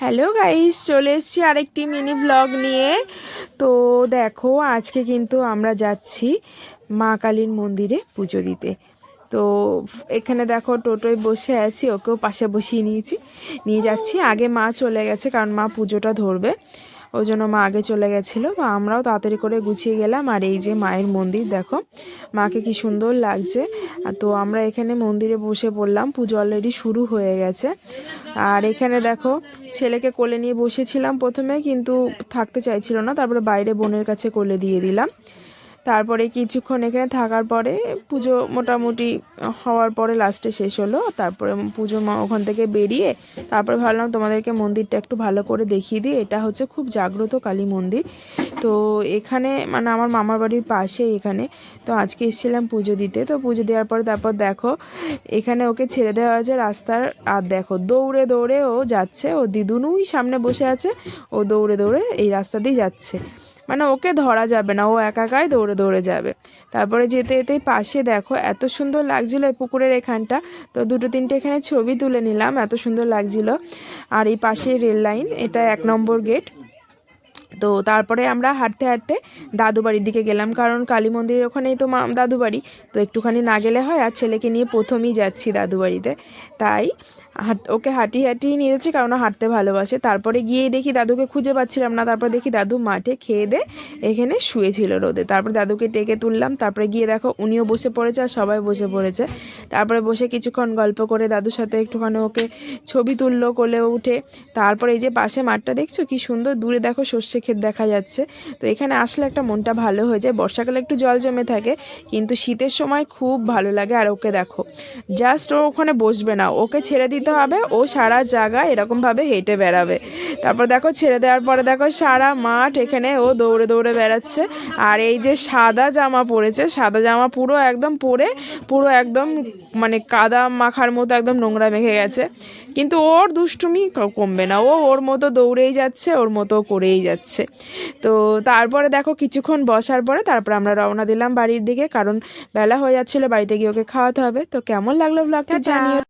Hello guys, চলে এসেছি আরেকটি মিনি ব্লগ নিয়ে। তো দেখো, আজকে কিন্তু আমরা যাচ্ছি মা কালীর মন্দিরে পুজো দিতে। তো এখানে দেখো টোটোয় বসে আছি, ওকেও পাশে বসিয়ে নিয়ে যাচ্ছি। আগে মা চলে গেছে, কারণ মা পুজোটা ধরবে, ওই জন্য মা আগে চলে গেছিলো। তো আমরাও তাড়াতাড়ি করে গুছিয়ে গেলাম। আর এই যে মায়ের মন্দির, দেখো মাকে কি সুন্দর লাগছে। তো আমরা এখানে মন্দিরে বসে পড়লাম, পুজো অলরেডি শুরু হয়ে গেছে। আর এখানে দেখো ছেলেকে কোলে নিয়ে বসেছিলাম প্রথমে, কিন্তু থাকতে চাইছিল না, তারপরে বাইরে বোনের কাছে কোলে দিয়ে দিলাম। তারপরে কিছুক্ষণ এখানে থাকার পরে পুজো মোটামুটি হওয়ার পরে লাস্টে শেষ হলো। তারপরে পুজো ওখান থেকে বেরিয়ে তারপরে ভাবলাম তোমাদেরকে মন্দিরটা একটু ভালো করে দেখিয়ে দিই। এটা হচ্ছে খুব জাগ্রত কালী মন্দির। তো এখানে মানে আমার মামার বাড়ির পাশে এখানে। তো আজকে এসেছিলাম পুজো দিতে। তো পুজো দেওয়ার পরে তারপর দেখো এখানে ওকে ছেড়ে দেওয়া আছে রাস্তার। আর দেখো দৌড়ে দৌড়ে ও যাচ্ছে, ও দিদুনুই সামনে বসে আছে, ও দৌড়ে দৌড়ে এই রাস্তা দিয়ে যাচ্ছে। মানে ওকে ধরা যাবে না, ও একাই দৌড়ে দৌড়ে যাবে। তারপরে যেতে যেতেই পাশে দেখো এত সুন্দর লাগছিল এই পুকুরের এখানটা। তো দুটো তিনটে এখানে ছবি তুলে নিলাম, এত সুন্দর লাগছিল। আর এই পাশে রেল লাইন, এটা 1 নম্বর গেট। তো তারপরে আমরা হাঁটতে হাঁটতে দাদু বাড়ির দিকে গেলাম, কারণ কালী মন্দিরের ওখানেই তো দাদু বাড়ি। তো একটুখানি না গেলে হয়, আর ছেলেকে নিয়ে প্রথমেই যাচ্ছি দাদু বাড়িতে, তাই ওকে হাঁটিয়ে নিয়ে যাচ্ছি, কারণ ও হাঁটতে ভালোবাসে। তারপরে গিয়েই দেখি দাদুকে খুঁজে পাচ্ছিলাম না। তারপর দেখি দাদু মাঠে খেয়ে দে এখানে শুয়েছিল রোদে। তারপরে দাদুকে ডেকে তুললাম। তারপরে গিয়ে দেখো উনিও বসে পড়েছে, আর সবাই বসে পড়েছে। তারপরে বসে কিছুক্ষণ গল্প করে দাদুর সাথে একটুখানি ওকে ছবি তুললো কোলে উঠে। তারপরে এই যে পাশে মাঠটা দেখছো কি সুন্দর, দূরে দেখো সর্ষে ক্ষেত দেখা যাচ্ছে। তো এখানে আসলে একটা মনটা ভালো হয়ে যায়। বর্ষাকালে একটু জল জমে থাকে, কিন্তু শীতের সময় খুব ভালো লাগে। আর ওকে দেখো, জাস্ট ও ওখানে বসবে না, ওকে ছেড়ে দিতে হবে, ও সারা জায়গা এরকমভাবে হেঁটে বেড়াবে। তারপর দেখো ছেড়ে দেওয়ার পরে দেখো সারা মাঠ এখানে ও দৌড়ে দৌড়ে বেড়াচ্ছে। আর এই যে সাদা জামা পরেছে, সাদা জামা পুরো একদম পরে পুরো একদম মানে কাদা মাখার মতো একদম নোংরা মেখে গেছে। কিন্তু ওর দুষ্টুমি কমবে না, ও ওর মতো দৌড়েই যাচ্ছে, ওর মতো করেই যাচ্ছে। তো তারপরে দেখো কিছুক্ষণ বসার পরে তারপর আমরা রওনা দিলাম বাড়ির দিকে, কারণ বেলা হয়ে যাচ্ছিলো, বাড়িতে গিয়ে ওকে খাওয়াতে হবে। তো কেমন লাগলো ব্লগটা জানিও।